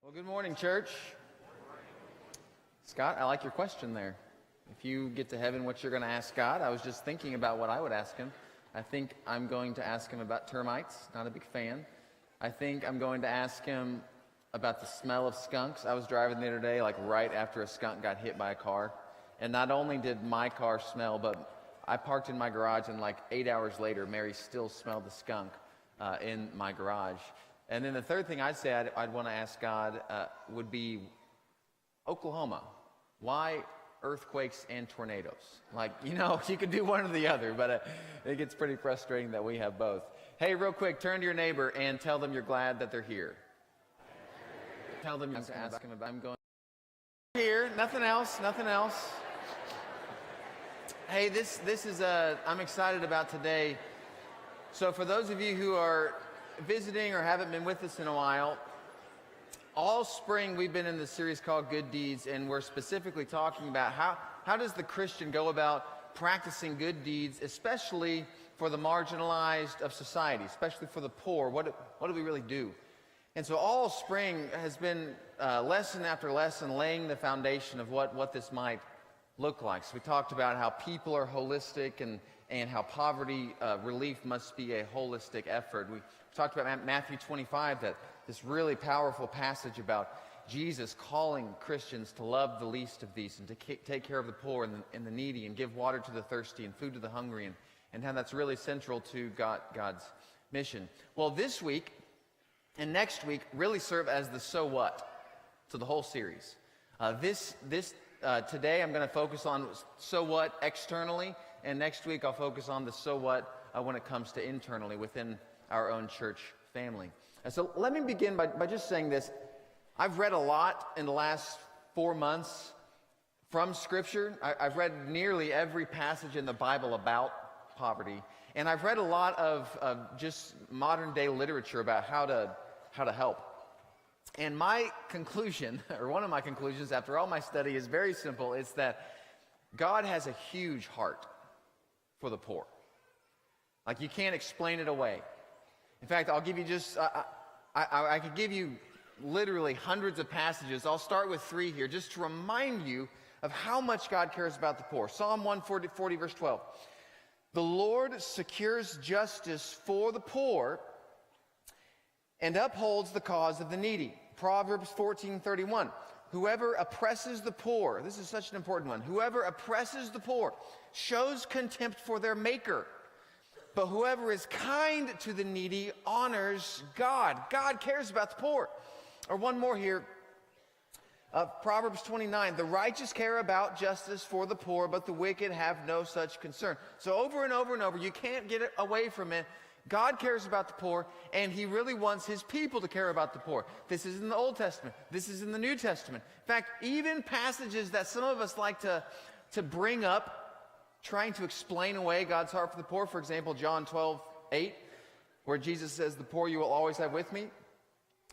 Well, good morning, church. Scott, I like your question there. If you get to heaven, what you're going to ask God? I was just thinking about what I would ask him. I think I'm going to ask him about termites. Not a big fan. I think I'm going to ask him about the smell of skunks. I was driving the other day, like right after a skunk got hit by a car. And not only did my car smell, but I parked in my garage, and like 8 hours later, Mary still smelled the skunk in my garage. And then the third thing I'd say I'd want to ask God would be Oklahoma. Why earthquakes and tornadoes? Like, you could do one or the other, but it gets pretty frustrating that we have both. Hey, real quick, turn to your neighbor and tell them you're glad that they're here. Tell them to ask them about. I'm going here. Nothing else. Nothing else. Hey, this is I'm excited about today. So for those of you who are visiting or haven't been with us in a while, all spring we've been in this series called Good Deeds, and we're specifically talking about how does the Christian go about practicing good deeds, especially for the marginalized of society, especially for the poor. What do we really do? And so all spring has been lesson after lesson laying the foundation of what this might look like. So we talked about how people are holistic and how poverty relief must be a holistic effort. We talked about Matthew 25, that this really powerful passage about Jesus calling Christians to love the least of these and to take care of the poor and the needy and give water to the thirsty and food to the hungry, and how that's really central to God's mission. Well, this week and next week really serve as the so what to the whole series. Today I'm going to focus on so what externally, and next week I'll focus on the so what when it comes to internally within our own church family. And so let me begin by just saying this. I've read a lot in the last 4 months from Scripture. I've read nearly every passage in the Bible about poverty, and I've read a lot of just modern day literature about how to help. And my conclusion, or one of my conclusions after all my study, is very simple. It's that God has a huge heart for the poor. Like, you can't explain it away. In fact, I'll give you I could give you literally hundreds of passages. I'll start with 3 here just to remind you of how much God cares about the poor. Psalm 140, verse 12. The Lord secures justice for the poor and upholds the cause of the needy. Proverbs 14:31. Whoever oppresses the poor, this is such an important one. Whoever oppresses the poor shows contempt for their maker. But whoever is kind to the needy honors God. God cares about the poor. Or one more here. Proverbs 29. The righteous care about justice for the poor, but the wicked have no such concern. So over and over and over, you can't get away from it. God cares about the poor, and he really wants his people to care about the poor. This is in the Old Testament. This is in the New Testament. In fact, even passages that some of us like to bring up, trying to explain away God's heart for the poor. For example, John 12:8, where Jesus says, the poor you will always have with me.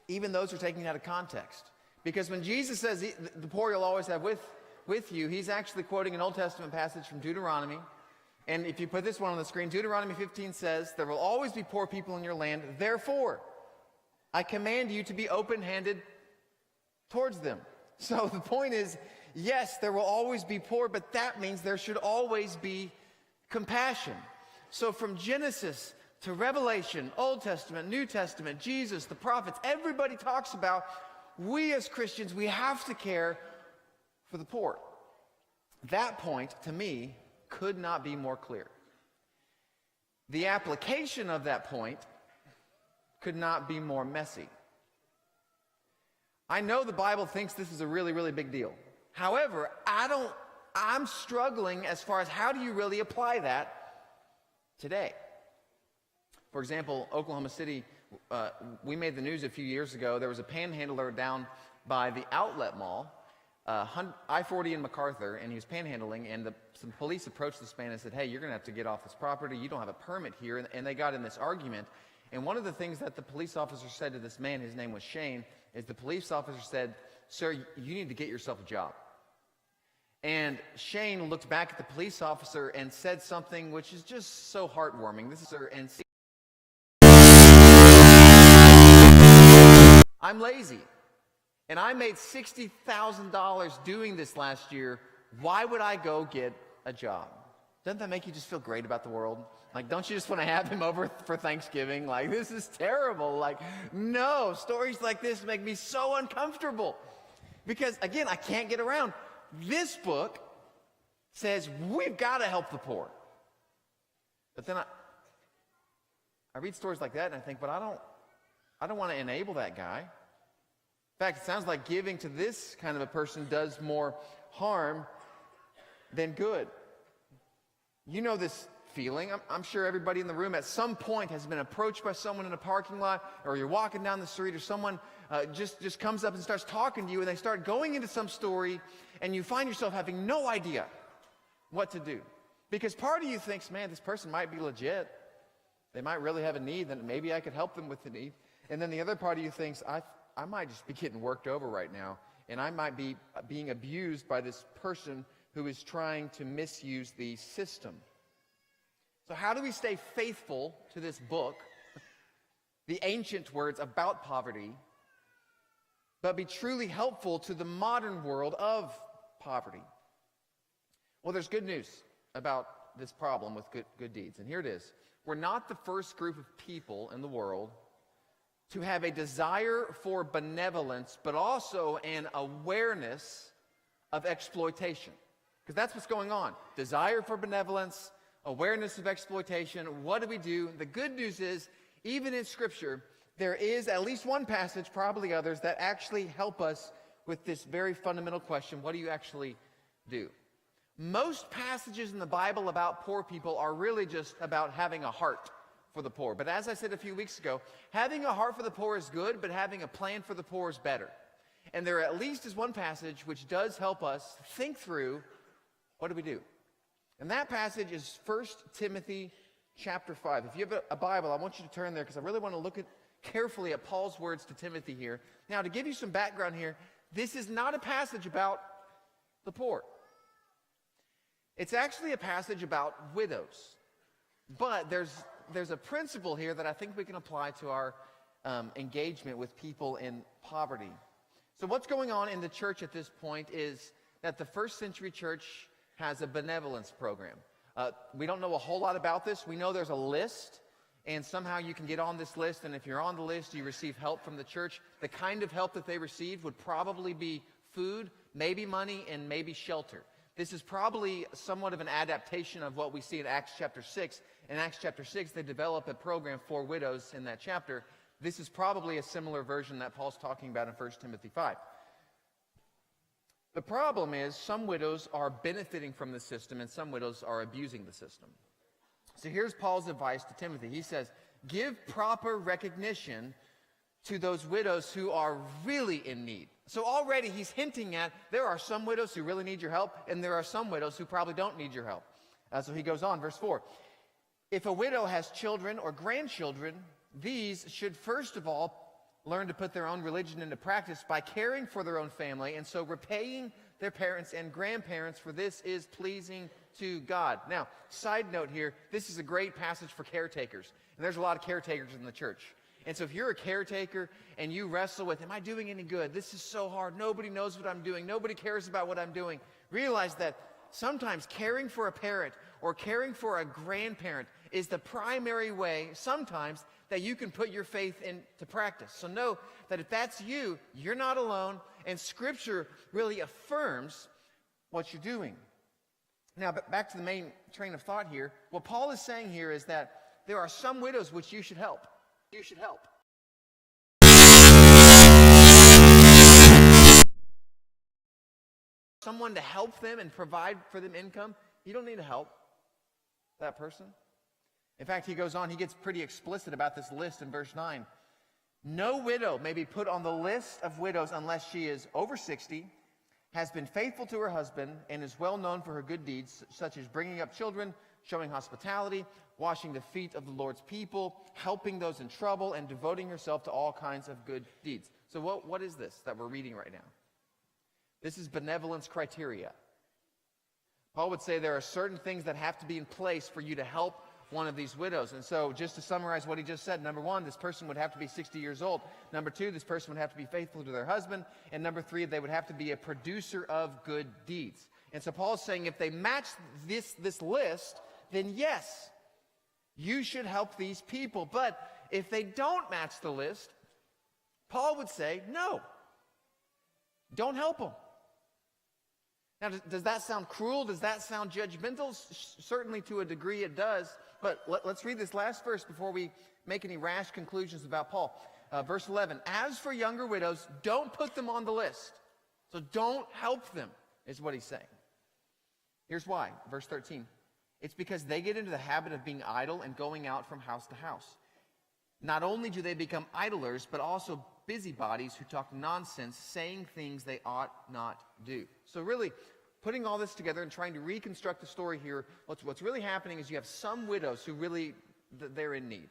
Even those are taken out of context. Because when Jesus says the poor you'll always have with you, he's actually quoting an Old Testament passage from Deuteronomy. And if you put this one on the screen, Deuteronomy 15 says, there will always be poor people in your land. Therefore, I command you to be open-handed towards them. So the point is, yes, there will always be poor, but that means there should always be compassion. So from Genesis to Revelation, Old Testament, New Testament, Jesus, the prophets, everybody talks about we as Christians, we have to care for the poor. That point, to me, could not be more clear. The application of that point could not be more messy. I know the Bible thinks this is a really, really big deal. However, I'm struggling as far as how do you really apply that today? For example, Oklahoma City, we made the news a few years ago. There was a panhandler down by the Outlet Mall, I-40 in MacArthur, and he was panhandling, and some police approached this man and said, hey, you're going to have to get off this property. You don't have a permit here. And they got in this argument. And one of the things that the police officer said to this man, his name was Shane, is the police officer said, sir, you need to get yourself a job. And Shane looked back at the police officer and said something which is just so heartwarming. This is I'm lazy. and I made $60,000 doing this last year, why would I go get a job? Doesn't that make you just feel great about the world? Like, don't you just want to have him over for Thanksgiving? Like, this is terrible. Like, no, stories like this make me so uncomfortable. Because, again, I can't get around. This book says we've got to help the poor. But then I read stories like that and I think, but I don't want to enable that guy. In fact, it sounds like giving to this kind of a person does more harm than good. You know this feeling. I'm sure everybody in the room at some point has been approached by someone in a parking lot, or you're walking down the street, or someone just comes up and starts talking to you, and they start going into some story, and you find yourself having no idea what to do. Because part of you thinks, man, this person might be legit. They might really have a need, then maybe I could help them with the need. And then the other part of you thinks, I might just be getting worked over right now, and I might be being abused by this person who is trying to misuse the system. So how do we stay faithful to this book, the ancient words about poverty, but be truly helpful to the modern world of poverty? Well, there's good news about this problem with good deeds, and here it is. We're not the first group of people in the world to have a desire for benevolence, but also an awareness of exploitation. Because that's what's going on. Desire for benevolence, awareness of exploitation. What do we do? The good news is, even in Scripture, there is at least one passage, probably others, that actually help us with this very fundamental question: what do you actually do? Most passages in the Bible about poor people are really just about having a heart for the poor. But as I said a few weeks ago, having a heart for the poor is good, but having a plan for the poor is better. And there at least is one passage which does help us think through, what do we do? And that passage is 1 Timothy chapter 5. If you have a Bible, I want you to turn there because I really want to look carefully at Paul's words to Timothy here. Now, to give you some background here, this is not a passage about the poor. It's actually a passage about widows. But there's a principle here that I think we can apply to our engagement with people in poverty. So what's going on in the church at this point is that the first century church has a benevolence program. We don't know a whole lot about this. We know there's a list, and somehow you can get on this list, and if you're on the list, you receive help from the church. The kind of help that they received would probably be food, maybe money, and maybe shelter. This is probably somewhat of an adaptation of what we see in Acts chapter 6. In Acts chapter 6, they develop a program for widows in that chapter. This is probably a similar version that Paul's talking about in 1 Timothy 5. The problem is some widows are benefiting from the system and some widows are abusing the system. So here's Paul's advice to Timothy. He says, give proper recognition to those widows who are really in need. So already he's hinting at there are some widows who really need your help, and there are some widows who probably don't need your help. So he goes on, verse 4. If a widow has children or grandchildren, these should first of all learn to put their own religion into practice by caring for their own family, and so repaying their parents and grandparents, for this is pleasing to God. Now, side note here, this is a great passage for caretakers, and there's a lot of caretakers in the church. And so if you're a caretaker and you wrestle with, am I doing any good? This is so hard. Nobody knows what I'm doing. Nobody cares about what I'm doing. Realize that sometimes caring for a parent or caring for a grandparent is the primary way sometimes that you can put your faith into practice. So know that if that's you, you're not alone, and Scripture really affirms what you're doing. Now, back to the main train of thought here. What Paul is saying here is that there are some widows which you should help. You should help. Someone to help them and provide for them income, you don't need to help that person. In fact, he goes on, he gets pretty explicit about this list in verse 9. No widow may be put on the list of widows unless she is over 60, has been faithful to her husband, and is well known for her good deeds, such as bringing up children, showing hospitality, washing the feet of the Lord's people, helping those in trouble, and devoting herself to all kinds of good deeds. So what is this that we're reading right now? This is benevolence criteria. Paul would say there are certain things that have to be in place for you to help one of these widows. And so just to summarize what he just said, number one, this person would have to be 60 years old. Number two, this person would have to be faithful to their husband. And number three, they would have to be a producer of good deeds. And so Paul's saying if they match this list, then yes, you should help these people. But if they don't match the list, Paul would say, no, don't help them. Now, does that sound cruel? Does that sound judgmental? Certainly to a degree it does. But let's read this last verse before we make any rash conclusions about Paul. Verse 11, as for younger widows, don't put them on the list. So don't help them, is what he's saying. Here's why. Verse 13, it's because they get into the habit of being idle and going out from house to house. Not only do they become idlers, but also busybodies who talk nonsense, saying things they ought not do. So really, putting all this together and trying to reconstruct the story here, what's really happening is you have some widows who really, they're in need.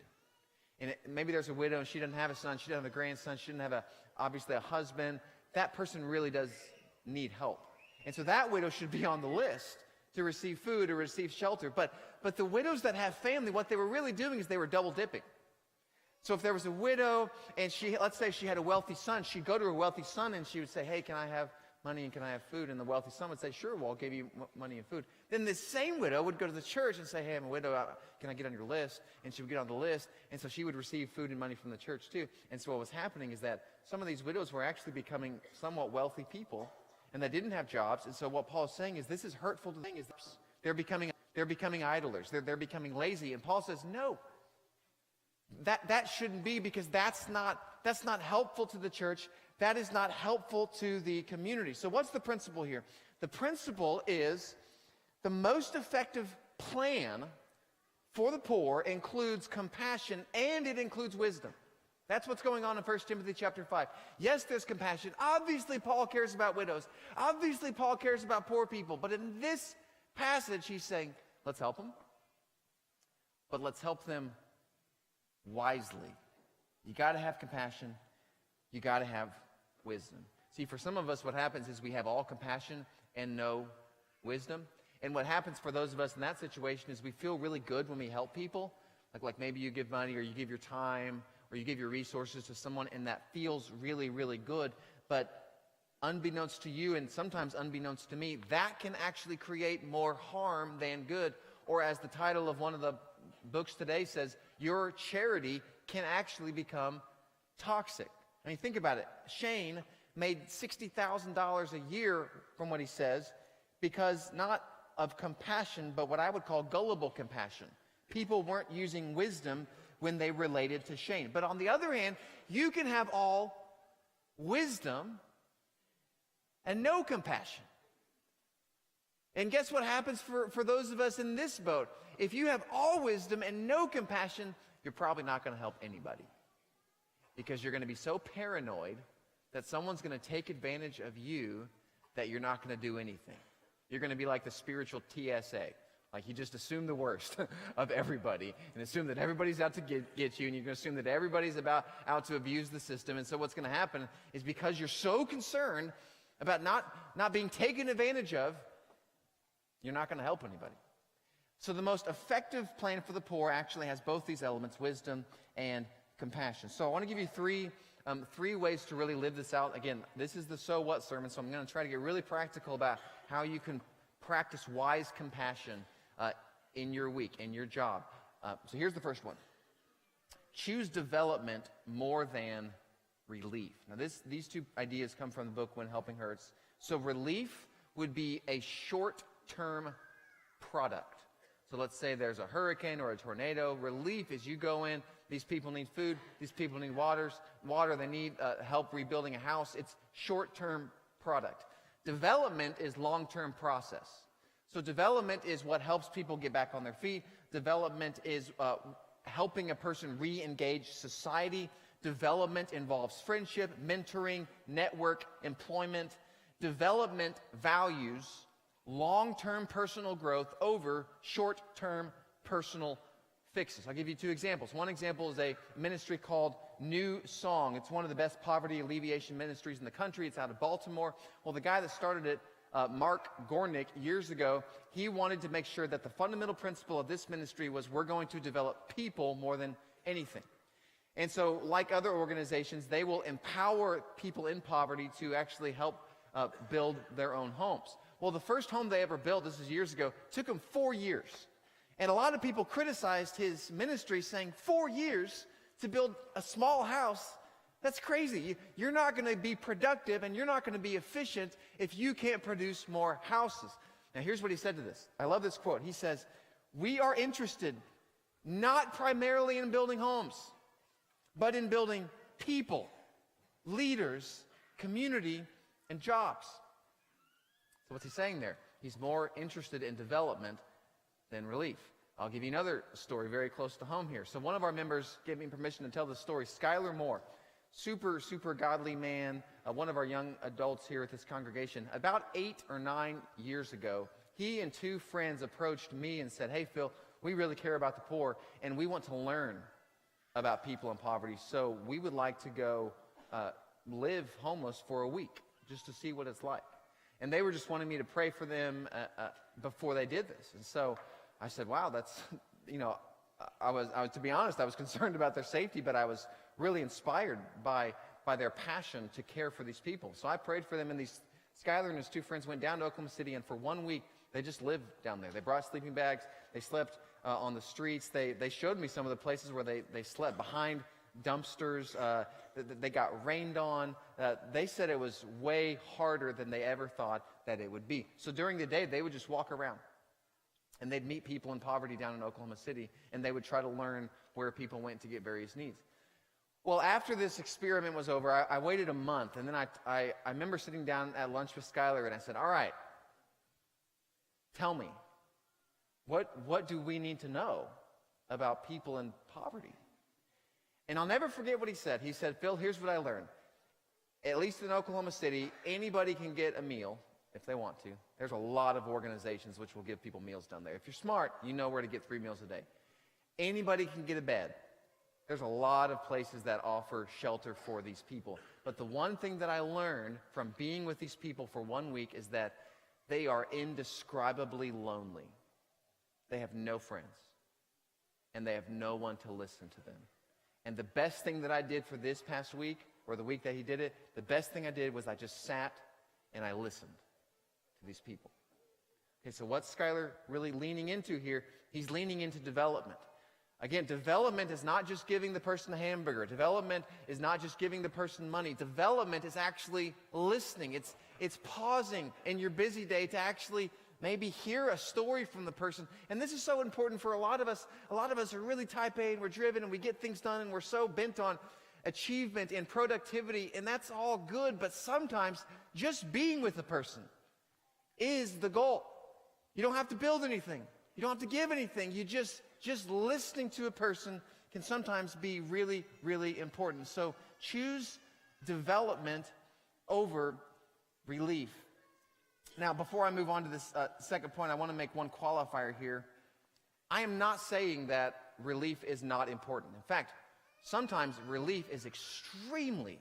And maybe there's a widow and she doesn't have a son, she doesn't have a grandson, she doesn't have obviously a husband. That person really does need help. And so that widow should be on the list to receive food or receive shelter. But the widows that have family, what they were really doing is they were double dipping. So if there was a widow and let's say she had a wealthy son, she'd go to her wealthy son and she would say, hey, can I have money and can I have food? And the wealthy son would say, sure, well, I'll give you money and food. Then this same widow would go to the church and say, hey, I'm a widow, can I get on your list? And she would get on the list, and so she would receive food and money from the church too. And so what was happening is that some of these widows were actually becoming somewhat wealthy people, and they didn't have jobs. And so what Paul is saying is this is hurtful to them. They're becoming idlers. They're becoming lazy. And Paul says, no. That shouldn't be, because that's not helpful to the church. That is not helpful to the community. So what's the principle here? The principle is the most effective plan for the poor includes compassion and it includes wisdom. That's what's going on in 1 Timothy chapter 5. Yes, there's compassion. Obviously, Paul cares about widows. Obviously, Paul cares about poor people. But in this passage, he's saying, let's help them. But let's help them wisely. You got to have compassion. You got to have wisdom. See, for some of us, what happens is we have all compassion and no wisdom. And what happens for those of us in that situation is we feel really good when we help people. Like maybe you give money or you give your time or you give your resources to someone, and that feels really, really good. But unbeknownst to you, and sometimes unbeknownst to me, that can actually create more harm than good. Or as the title of one of the books today says, your charity can actually become toxic. I mean, think about it. Shane made $60,000 a year, from what he says, because not of compassion, but what I would call gullible compassion. People weren't using wisdom when they related to Shane. But on the other hand, you can have all wisdom and no compassion. And guess what happens for those of us in this boat? If you have all wisdom and no compassion, you're probably not going to help anybody. Because you're going to be so paranoid that someone's going to take advantage of you that you're not going to do anything. You're going to be like the spiritual TSA. Like you just assume the worst of everybody and assume that everybody's out to get you, and you're going to assume that everybody's out to abuse the system. And so what's going to happen is because you're so concerned about not being taken advantage of, you're not going to help anybody. So the most effective plan for the poor actually has both these elements, wisdom and compassion. So I want to give you three ways to really live this out. Again, this is the So What sermon, so I'm going to try to get really practical about how you can practice wise compassion in your week, in your job. So here's the first one. Choose development more than relief. Now these two ideas come from the book When Helping Hurts. So relief would be a short-term product. So let's say there's a hurricane or a tornado. Relief is you go in, these people need food, these people need water, they need help rebuilding a house. It's short-term product. Development is long-term process. So development is what helps people get back on their feet. Development is helping a person re-engage society. Development involves friendship, mentoring, network, employment. Development values long-term personal growth over short-term personal fixes. I'll give you two examples. One example is a ministry called New Song. It's one of the best poverty alleviation ministries in the country. It's out of Baltimore. Well, the guy that started it Mark Gornick, years ago, he wanted to make sure that the fundamental principle of this ministry was we're going to develop people more than anything. And so, like other organizations, they will empower people in poverty to actually help build their own homes. Well, the first home they ever built, this is years ago, took them 4 years. And a lot of people criticized his ministry, saying 4 years to build a small house, that's crazy. You're not going to be productive and you're not going to be efficient if you can't produce more houses. Now, here's what he said to this. I love this quote. He says, "We are interested not primarily in building homes, but in building people, leaders, community, and jobs." So what's he saying there? He's more interested in development than relief. I'll give you another story very close to home here. So one of our members gave me permission to tell this story. Skylar Moore, super godly man, one of our young adults here at this congregation. About 8 or 9 years ago, he and 2 friends approached me and said, "Hey, Phil, we really care about the poor, and we want to learn about people in poverty. So we would like to go live homeless for a week just to see what it's like." And they were just wanting me to pray for them before they did this. And so I said, wow, that's, I was, to be honest, I was concerned about their safety, but I was really inspired by their passion to care for these people. So I prayed for them, and Skylar and his 2 friends went down to Oklahoma City, and for 1 week, they just lived down there. They brought sleeping bags. They slept on the streets. They showed me some of the places where they slept behind dumpsters. They got rained on. They said it was way harder than they ever thought that it would be. So during the day, they would just walk around, and they'd meet people in poverty down in Oklahoma City, and they would try to learn where people went to get various needs. Well, after this experiment was over, I waited a month, and then I remember sitting down at lunch with Skylar, and I said, all right, tell me, what do we need to know about people in poverty? And I'll never forget what he said. He said, Phil, here's what I learned. At least in Oklahoma City, anybody can get a meal if they want to. There's a lot of organizations which will give people meals down there. If you're smart, you know where to get 3 meals a day. Anybody can get a bed. There's a lot of places that offer shelter for these people. But the one thing that I learned from being with these people for 1 week is that they are indescribably lonely. They have no friends, and they have no one to listen to them. And the best thing that I did for this past week, or the week that he did it, the best thing I did was I just sat and I listened to these people. Okay, so what's Skylar really leaning into here? He's leaning into development. Again, development is not just giving the person a hamburger. Development is not just giving the person money. Development is actually listening. It's pausing in your busy day to actually maybe hear a story from the person. And this is so important for a lot of us. A lot of us are really type A, and we're driven, and we get things done, and we're so bent on achievement and productivity, and that's all good, but sometimes just being with the person is the goal. You don't have to build anything. You don't have to give anything. You just listening to a person can sometimes be really, really important. So choose development over relief. Now, before I move on to this second point, I want to make one qualifier here. I am not saying that relief is not important. In fact, sometimes relief is extremely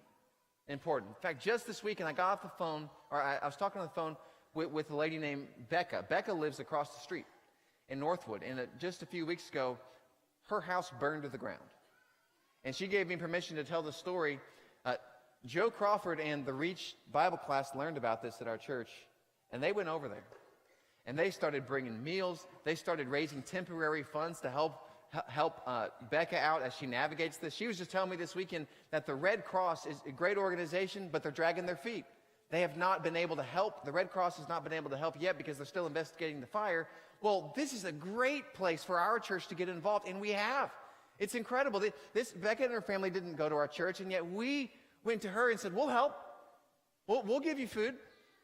important. In fact, just this week, and I got off the phone, or I was talking on the phone with a lady named Becca. Becca lives across the street in Northwood, and just a few weeks ago, her house burned to the ground. And she gave me permission to tell the story. Joe Crawford and the Reach Bible class learned about this at our church, and they went over there. And they started bringing meals. They started raising temporary funds to help Becca out as she navigates this. She was just telling me this weekend that the Red Cross is a great organization, but they're dragging their feet. They have not been able to help. The Red Cross has not been able to help yet because they're still investigating the fire. Well, this is a great place for our church to get involved, and we have. It's incredible. Becca and her family didn't go to our church, and yet we went to her and said, we'll help. We'll give you food.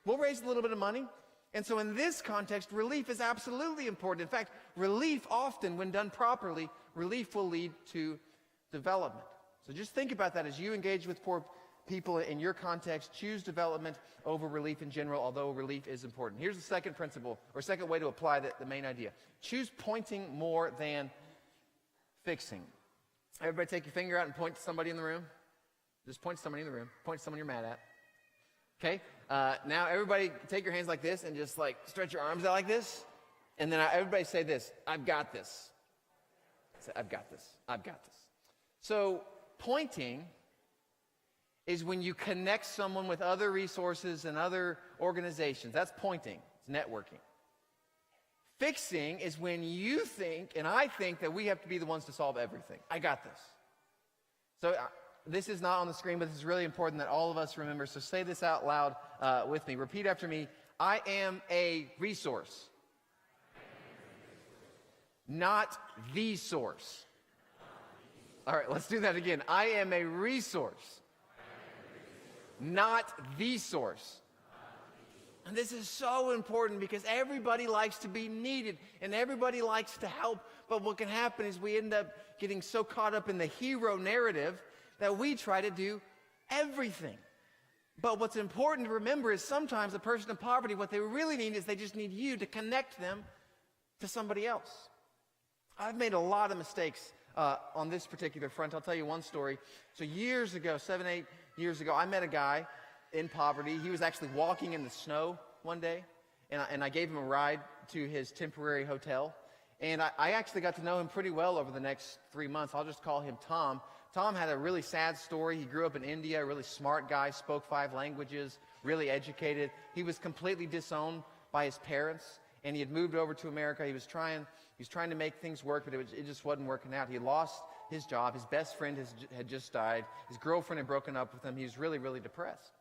We'll raise a little bit of money. And so in this context, relief is absolutely important. In fact, relief often, when done properly, relief will lead to development. So just think about that as you engage with poor people in your context. Choose development over relief in general, although relief is important. Here's the second principle, or second way to apply the main idea. Choose pointing more than fixing. Everybody take your finger out and point to somebody in the room. Just point to somebody in the room. Point to someone you're mad at. Okay? Now everybody take your hands like this and just like stretch your arms out like this. And then everybody say this, I've got this. Say, I've got this. I've got this. So pointing is when you connect someone with other resources and other organizations. That's pointing. It's networking. Fixing is when you think and I think that we have to be the ones to solve everything. I got this. So this is not on the screen, but this is really important that all of us remember. So say this out loud with me. Repeat after me. I am a resource. Not the source. All right, let's do that again. I am a resource. Not the source. And this is so important because everybody likes to be needed and everybody likes to help. But what can happen is we end up getting so caught up in the hero narrative that we try to do everything. But what's important to remember is sometimes a person in poverty, what they really need is they just need you to connect them to somebody else. I've made a lot of mistakes on this particular front. I'll tell you one story. So years ago, 7, 8 years ago, I met a guy in poverty. He was actually walking in the snow one day, and I gave him a ride to his temporary hotel. And I actually got to know him pretty well over the next 3 months. I'll just call him Tom. Tom had a really sad story. He grew up in India, a really smart guy, spoke 5 languages, really educated. He was completely disowned by his parents, and he had moved over to America. He was trying to make things work, but it just wasn't working out. He had lost his job. His best friend had just died. His girlfriend had broken up with him. He was really, really depressed.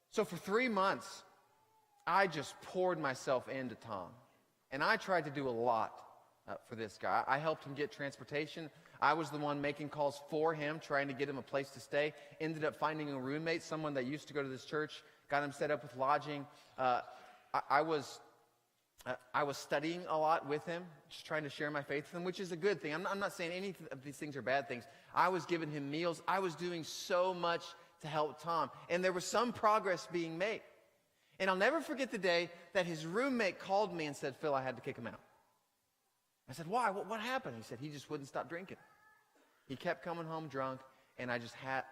So for 3 months, I just poured myself into Tom. And I tried to do a lot for this guy. I helped him get transportation. I was the one making calls for him, trying to get him a place to stay. Ended up finding a roommate, someone that used to go to this church, got him set up with lodging. I was studying a lot with him, just trying to share my faith with him, which is a good thing. I'm not saying any of these things are bad things. I was giving him meals. I was doing so much to help Tom. And there was some progress being made. And I'll never forget the day that his roommate called me and said, Phil, I had to kick him out. I said, why? What happened? He said, he just wouldn't stop drinking. He kept coming home drunk, and I just had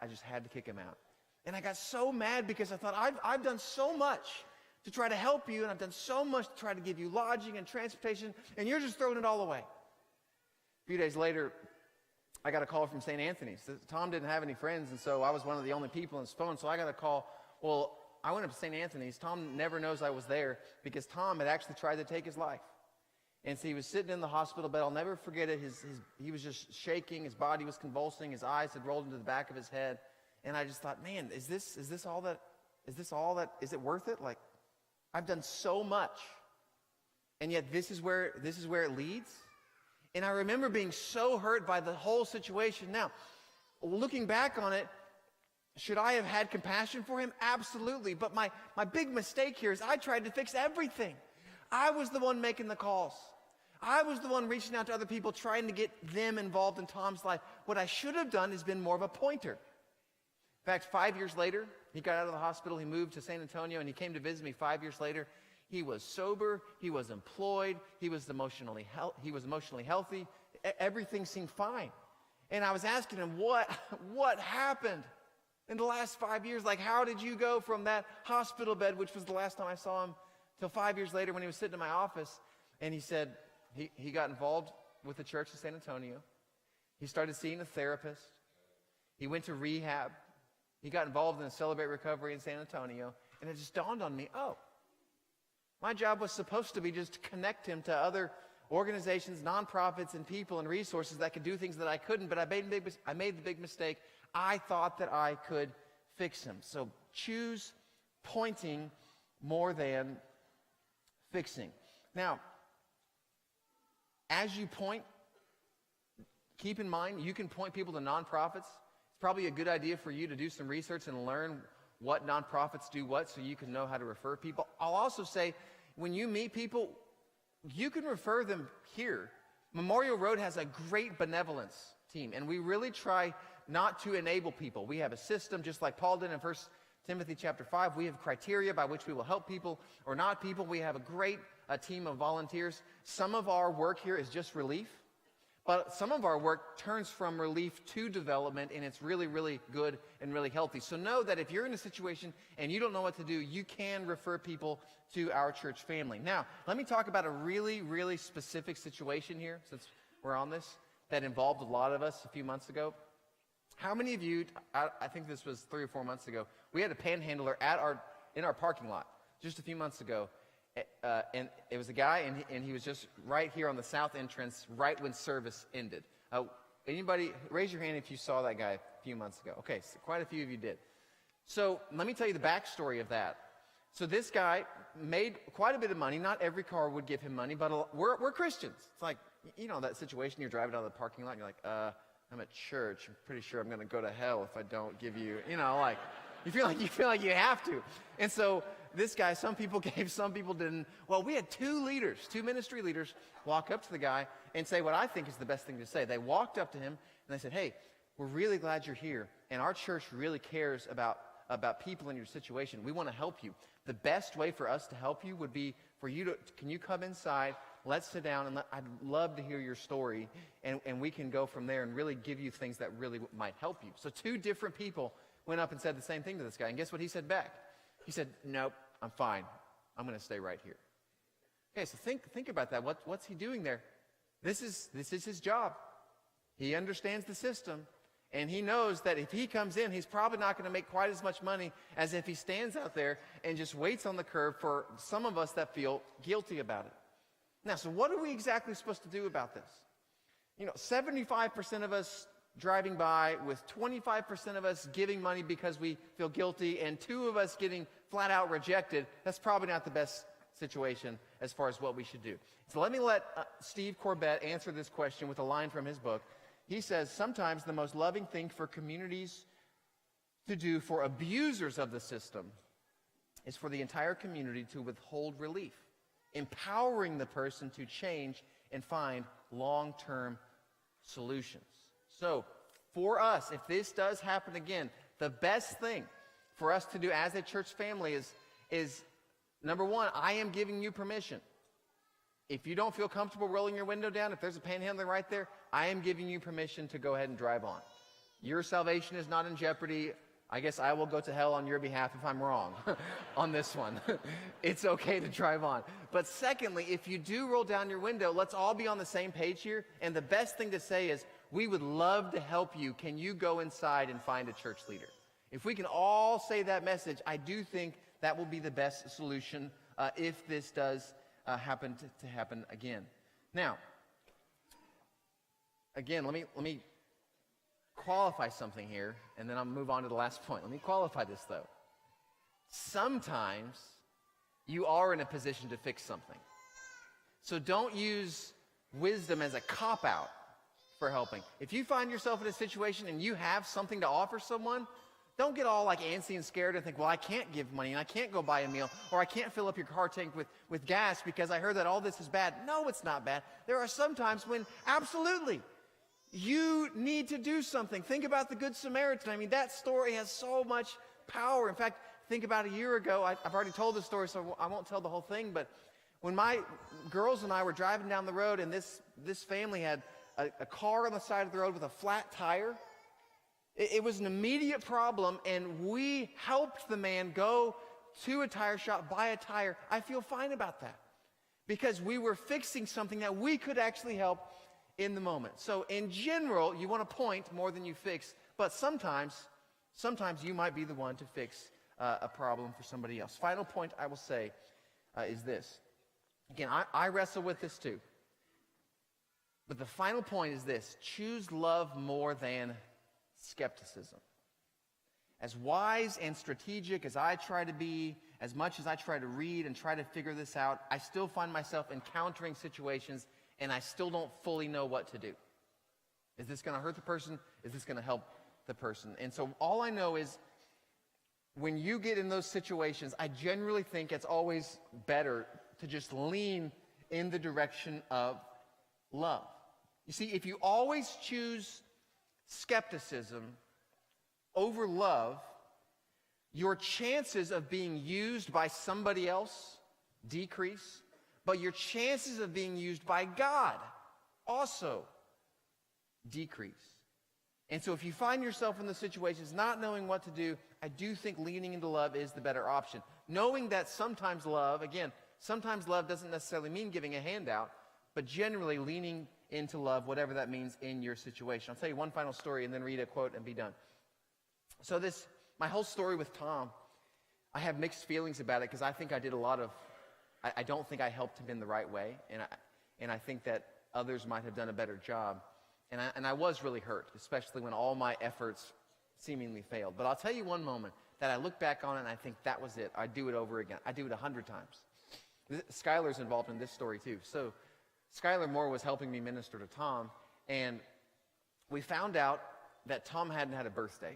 to kick him out. And I got so mad because I thought, I've done so much to try to help you, and I've done so much to try to give you lodging and transportation, and you're just throwing it all away. A few days later, I got a call from St. Anthony's. Tom didn't have any friends, and so I was one of the only people on his phone, so I got a call. Well, I went up to St. Anthony's. Tom never knows I was there because Tom had actually tried to take his life. And so he was sitting in the hospital bed. I'll never forget it. He was just shaking. His body was convulsing. His eyes had rolled into the back of his head. And I just thought, man, is this all that, is it worth it? Like, I've done so much. And yet this is where it leads. And I remember being so hurt by the whole situation. Now, looking back on it, should I have had compassion for him? Absolutely. But my big mistake here is I tried to fix everything. I was the one making the calls. I was the one reaching out to other people, trying to get them involved in Tom's life. What I should have done is been more of a pointer. In fact, 5 years later, he got out of the hospital. He moved to San Antonio, and he came to visit me 5 years later. He was sober. He was employed. He was emotionally healthy. Everything seemed fine. And I was asking him, what happened in the last 5 years? Like, how did you go from that hospital bed, which was the last time I saw him, till 5 years later when he was sitting in my office? And he said he got involved with the church in San Antonio. He started seeing a therapist. He went to rehab. He got involved in a Celebrate Recovery in San Antonio. And it just dawned on me, my job was supposed to be just to connect him to other organizations, nonprofits, and people and resources that could do things that I couldn't, but I made the big mistake. I thought that I could fix him. So choose pointing more than fixing. Now, as you point, keep in mind, you can point people to nonprofits. It's probably a good idea for you to do some research and learn what nonprofits do what so you can know how to refer people. I'll also say, when you meet people, you can refer them here. Memorial Road has a great benevolence team, and we really try not to enable people. We have a system, just like Paul did in 1 Timothy chapter 5. We have criteria by which we will help people or not people. We have a great team of volunteers. Some of our work here is just relief. But some of our work turns from relief to development, and it's really, really good and really healthy. So know that if you're in a situation and you don't know what to do, you can refer people to our church family. Now, let me talk about a really, really specific situation here, since we're on this, that involved a lot of us a few months ago. How many of you, I think this was 3 or 4 months ago, we had a panhandler in our parking lot just a few months ago. And it was a guy, and he was just right here on the south entrance, right when service ended. Anybody, raise your hand if you saw that guy a few months ago. Okay, so quite a few of you did. So let me tell you the backstory of that. So this guy made quite a bit of money. Not every car would give him money, but we're Christians. It's like, you know, that situation, you're driving out of the parking lot, and you're like, I'm at church. I'm pretty sure I'm going to go to hell if I don't give you, you know, like, you feel like you have to. And so this guy, some people gave, some people didn't. Well, we had two ministry leaders, walk up to the guy and say what I think is the best thing to say. They walked up to him and they said, hey, we're really glad you're here, and our church really cares about people in your situation. We want to help you. The best way for us to help you would be for you to, can you come inside? Let's sit down, and I'd love to hear your story, and we can go from there and really give you things that really might help you. So 2 different people went up and said the same thing to this guy, and guess what he said back? He said, nope, I'm fine. I'm going to stay right here. Okay, so think about that. What's he doing there? This is his job. He understands the system, and he knows that if he comes in, he's probably not going to make quite as much money as if he stands out there and just waits on the curb for some of us that feel guilty about it. Now, so what are we exactly supposed to do about this? You know, 75% of us driving by, with 25% of us giving money because we feel guilty, and 2 of us getting flat out rejected. That's probably not the best situation as far as what we should do. So let me let Steve Corbett answer this question with a line from his book. He says, sometimes the most loving thing for communities to do for abusers of the system is for the entire community to withhold relief, empowering the person to change and find long-term solutions. So for us, if this does happen again, the best thing for us to do as a church family is number 1, I am giving you permission. If you don't feel comfortable rolling your window down, if there's a panhandler right there, I am giving you permission to go ahead and drive on. Your salvation is not in jeopardy. I guess I will go to hell on your behalf if I'm wrong on this one. It's okay to drive on. But secondly, if you do roll down your window, let's all be on the same page here. And the best thing to say is, we would love to help you. Can you go inside and find a church leader? If we can all say that message, I do think that will be the best solution if this does happen to happen again. Now, again, let me qualify something here, and then I'll move on to the last point. Let me qualify this, though. Sometimes you are in a position to fix something. So don't use wisdom as a cop-out for helping. If you find yourself in a situation and you have something to offer someone, don't get all like antsy and scared and think, well, I can't give money and I can't go buy a meal, or I can't fill up your car tank with gas because I heard that all this is bad. No, it's not bad. There are some times when absolutely you need to do something. Think about the Good Samaritan. I mean, that story has so much power. In fact, think about a year ago. I've already told the story, so I won't tell the whole thing, but when my girls and I were driving down the road, and this family had a car on the side of the road with a flat tire. It was an immediate problem, and we helped the man go to a tire shop, buy a tire. I feel fine about that because we were fixing something that we could actually help in the moment. So in general, you want to point more than you fix, but sometimes you might be the one to fix a problem for somebody else. Final point I will say is this. Again, I wrestle with this too. But the final point is this: choose love more than skepticism. As wise and strategic as I try to be, as much as I try to read and try to figure this out, I still find myself encountering situations and I still don't fully know what to do. Is this going to hurt the person? Is this going to help the person? And so all I know is when you get in those situations, I generally think it's always better to just lean in the direction of love. You see, if you always choose skepticism over love, your chances of being used by somebody else decrease, but your chances of being used by God also decrease. And so if you find yourself in the situations not knowing what to do, I do think leaning into love is the better option. Knowing that sometimes love doesn't necessarily mean giving a handout, but generally leaning into love, whatever that means in your situation. I'll tell you one final story and then read a quote and be done. So my whole story with Tom, I have mixed feelings about it because I think I did I don't think I helped him in the right way, and I think that others might have done a better job. And I was really hurt, especially when all my efforts seemingly failed. But I'll tell you one moment that I look back on it and I think that was it. I'd do it over again. I'd do it 100 times. Skylar's involved in this story too. So Skylar Moore was helping me minister to Tom, and we found out that Tom hadn't had a birthday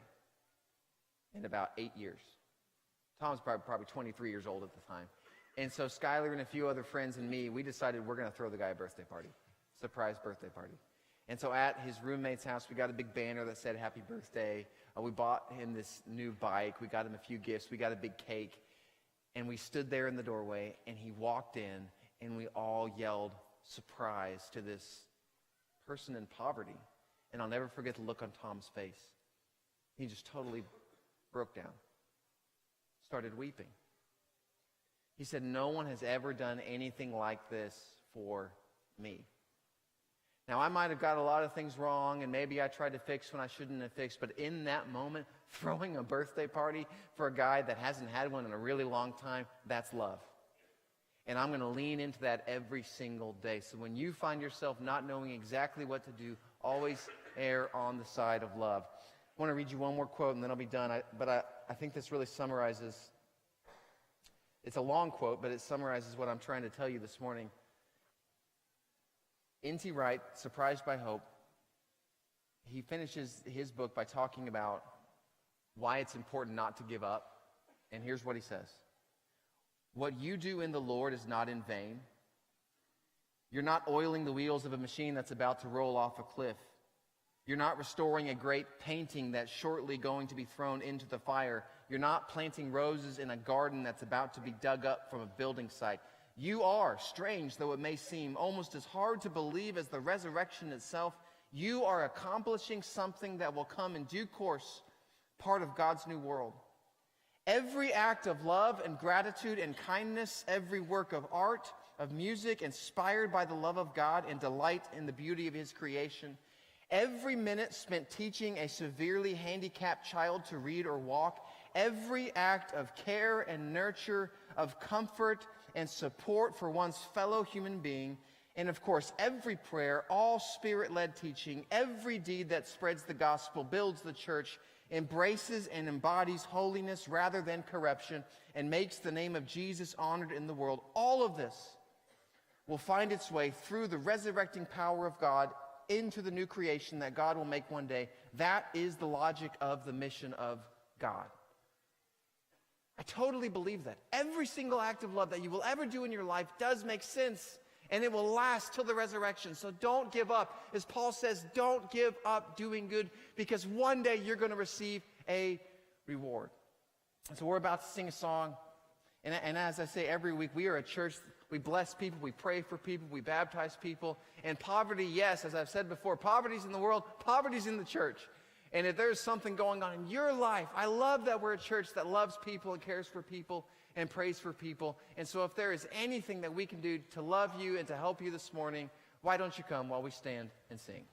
in about 8 years. Tom's probably 23 years old at the time. And so Skylar and a few other friends and me, we decided we're going to throw the guy a birthday party. Surprise birthday party. And so at his roommate's house, we got a big banner that said happy birthday. We bought him this new bike. We got him a few gifts. We got a big cake. And we stood there in the doorway, and he walked in, and we all yelled surprise to this person in poverty. And I'll never forget the look on Tom's face. He just totally broke down, started weeping. He said, "No one has ever done anything like this for me." Now, I might have got a lot of things wrong, and maybe I tried to fix when I shouldn't have fixed, but in that moment, throwing a birthday party for a guy that hasn't had one in a really long time, that's love. And I'm going to lean into that every single day. So when you find yourself not knowing exactly what to do, always err on the side of love. I want to read you one more quote, and then I'll be done. I think this really summarizes. It's a long quote, but it summarizes what I'm trying to tell you this morning. N.T. Wright, Surprised by Hope, he finishes his book by talking about why it's important not to give up. And here's what he says. What you do in the Lord is not in vain. You're not oiling the wheels of a machine that's about to roll off a cliff. You're not restoring a great painting that's shortly going to be thrown into the fire. You're not planting roses in a garden that's about to be dug up from a building site. You are, strange though it may seem, almost as hard to believe as the resurrection itself. You are accomplishing something that will come in due course, part of God's new world. Every act of love and gratitude and kindness, every work of art, of music, inspired by the love of God and delight in the beauty of His creation, every minute spent teaching a severely handicapped child to read or walk, every act of care and nurture, of comfort and support for one's fellow human being, and of course, every prayer, all Spirit-led teaching, every deed that spreads the gospel, builds the church, embraces and embodies holiness rather than corruption, and makes the name of Jesus honored in the world. All of this will find its way through the resurrecting power of God into the new creation that God will make one day. That is the logic of the mission of God. I totally believe that. Every single act of love that you will ever do in your life does make sense, and it will last till the resurrection. So don't give up. As Paul says, don't give up doing good, because one day you're going to receive a reward. And so we're about to sing a song, and as I say every week, we are a church. We bless people, we pray for people, we baptize people. And poverty, yes, as I've said before, poverty's in the world, poverty's in the church. And if there's something going on in your life, I love that we're a church that loves people and cares for people and prays for people. And so if there is anything that we can do to love you and to help you this morning, why don't you come while we stand and sing?